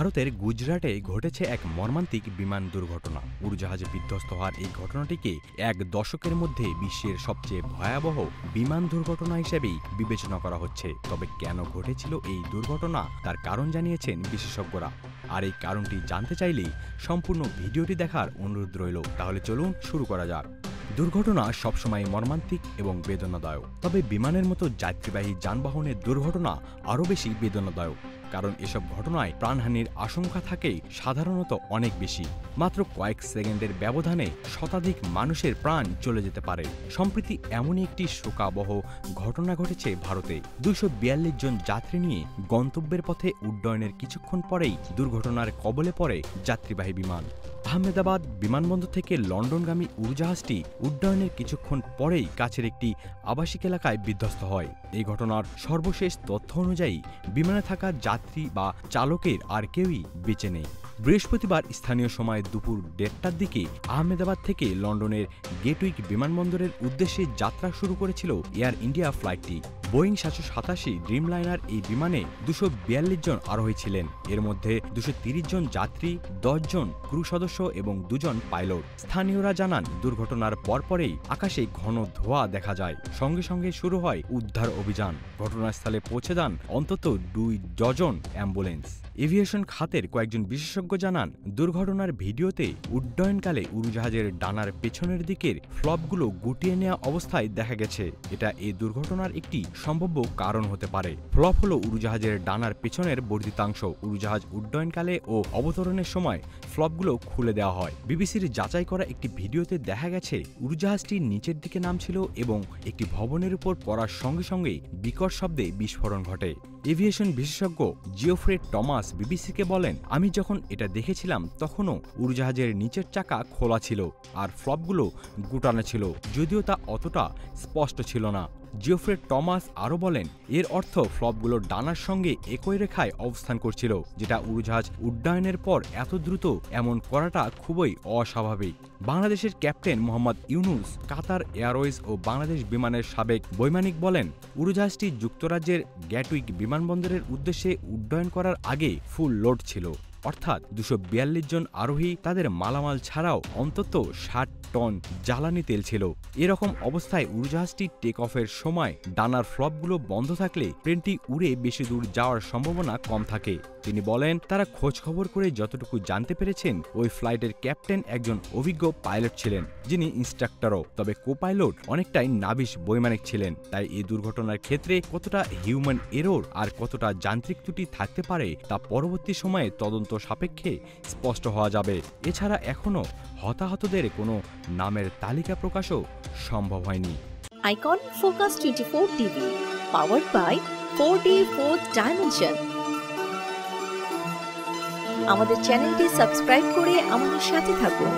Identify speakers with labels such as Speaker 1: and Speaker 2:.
Speaker 1: ভারতের গুজরাটে ঘটেছে এক মর্মান্তিক বিমান দুর্ঘটনা। উড়োজাহাজে বিধ্বস্ত হওয়ার এই ঘটনাটিকে এক দশকের মধ্যে বিশ্বের সবচেয়ে ভয়াবহ বিমান দুর্ঘটনা হিসেবেই বিবেচনা করা হচ্ছে। তবে কেন ঘটেছিল এই দুর্ঘটনা তার কারণ জানিয়েছেন বিশেষজ্ঞরা। আর এই কারণটি জানতে চাইলেই সম্পূর্ণ ভিডিওটি দেখার অনুরোধ রইল। তাহলে চলুন শুরু করা যাক। দুর্ঘটনা সবসময় মর্মান্তিক এবং বেদনাদায়ক, তবে বিমানের মতো যাত্রীবাহী যানবাহনের দুর্ঘটনা আরও বেশি বেদনাদায়ক, কারণ এসব ঘটনায় প্রাণহানির আশঙ্কা থাকে সাধারণত অনেক বেশি। মাত্র কয়েক সেকেন্ডের ব্যবধানে শতাধিক মানুষের প্রাণ চলে যেতে পারে। সম্প্রতি এমনই একটি শোকাবহ ঘটনা ঘটেছে ভারতে। 242 জন যাত্রী নিয়ে গন্তব্যের পথে উড্ডয়নের কিছুক্ষণ পরেই দুর্ঘটনার কবলে পড়ে যাত্রীবাহী বিমান। আহমেদাবাদ বিমানবন্দর থেকে লন্ডনগামী উড়োজাহাজটি উড্ডয়নের কিছুক্ষণ পরেই কাছের একটি আবাসিক এলাকায় বিধ্বস্ত হয়। এই ঘটনার সর্বশেষ তথ্য অনুযায়ী বিমানে থাকা যাত্রী বা চালকের আর কেউই বেঁচে নেই। বৃহস্পতিবার স্থানীয় সময় দুপুর 1:30টার দিকে আহমেদাবাদ থেকে লন্ডনের গেটউইক বিমানবন্দরের উদ্দেশ্যে যাত্রা শুরু করেছিল এয়ার ইন্ডিয়া ফ্লাইটটি। বোয়িং 787 ড্রিমলাইনার এই বিমানে 242 জন আরোহী ছিলেন। এর মধ্যে 230 জন যাত্রী, 10 জন ক্রু সদস্য এবং 2 জন পাইলট। স্থানীয়রা জানান, দুর্ঘটনার পরপরেই আকাশে ঘন ধোঁয়া দেখা যায়। সঙ্গে সঙ্গে শুরু হয় উদ্ধার অভিযান। ঘটনাস্থলে পৌঁছে যান অন্তত 2 ডজন অ্যাম্বুলেন্স। এভিয়েশন খাতের কয়েকজন বিশেষজ্ঞ জানান, দুর্ঘটনার ভিডিওতে উড্ডয়নকালে উড়োজাহাজের ডানার পেছনের দিকের ফ্লপগুলো গুটিয়ে নেওয়া অবস্থায় দেখা গেছে। এটা এই দুর্ঘটনার একটি সম্ভাব্য কারণ হতে পারে। ফ্লপ হলো উড়োজাহাজের ডানার পেছনের বর্ধিতাংশ। উড়োজাহাজ উড্ডয়নকালে ও অবতরণের সময় ফ্লপগুলো খুলে দেওয়া হয়। বিবিসির যাচাই করা একটি ভিডিওতে দেখা গেছে উড়োজাহাজটি নিচের দিকে নামছিল এবং একটি ভবনের উপর পড়ার সঙ্গে সঙ্গেই বিকট শব্দে বিস্ফোরণ ঘটে। এভিয়েশন বিশেষজ্ঞ জিওফ্রে টমাস বিবিসিকে বলেন, আমি যখন এটা দেখেছিলাম তখনও উড়োজাহাজের নিচের চাকা খোলা ছিল আর ফ্লপগুলো গুটানো ছিল, যদিও তা অতটা স্পষ্ট ছিল না। জিওফ্রে টমাস আরও বলেন, এর অর্থ ফ্লপগুলো ডানার সঙ্গে একই রেখায় অবস্থান করছিল, যেটা উড়োজাহাজ উড্ডয়নের পর এত দ্রুত এমন করাটা খুবই অস্বাভাবিক। বাংলাদেশের captain Mohammad Yunus, Qatar Airways ও বাংলাদেশ বিমানের সাবেক বৈমানিক বলেন, উড়োজাহাজটি যুক্তরাজ্যের গ্যাটউইক বিমানবন্দরের উদ্দেশ্যে উড্ডয়ন করার আগে ফুল লোড ছিল, অর্থাৎ 242 জন আরোহী, তাদের মালামাল ছাড়াও অন্তত 60 টন জ্বালানি তেল ছিল। এরকম অবস্থায় উড়োজাহাজটি টেক অফের সময় ডানার ফ্লপগুলো বন্ধ থাকলে প্লেনটি উড়ে বেশি দূর যাওয়ার সম্ভাবনা কম থাকে। তিনি বলেন, তারা খোঁজ খবর করে যতটুকু জানতে পেরেছেন, ওই ফ্লাইটের ক্যাপ্টেন একজন অভিজ্ঞ পাইলট ছিলেন, যিনি ইনস্ট্রাক্টরও। তবে কো পাইলট অনেকটাই নাবিশ বৈমানিক ছিলেন। তাই এই দুর্ঘটনার ক্ষেত্রে কতটা হিউম্যান এরর আর কতটা যান্ত্রিক ত্রুটি থাকতে পারে তা পরবর্তী সময়ে তদন্ত সাপেক্ষে স্পষ্ট হওয়া যাবে। এছাড়া এখনও হতাহতদের কোনো নামের তালিকা প্রকাশও সম্ভব হয়নি।
Speaker 2: Icon focus 24 TV, powered by 4D Fourth Dimension। আমাদের চ্যানেলটি সাবস্ক্রাইব করে আমাদের সাথে থাকুন।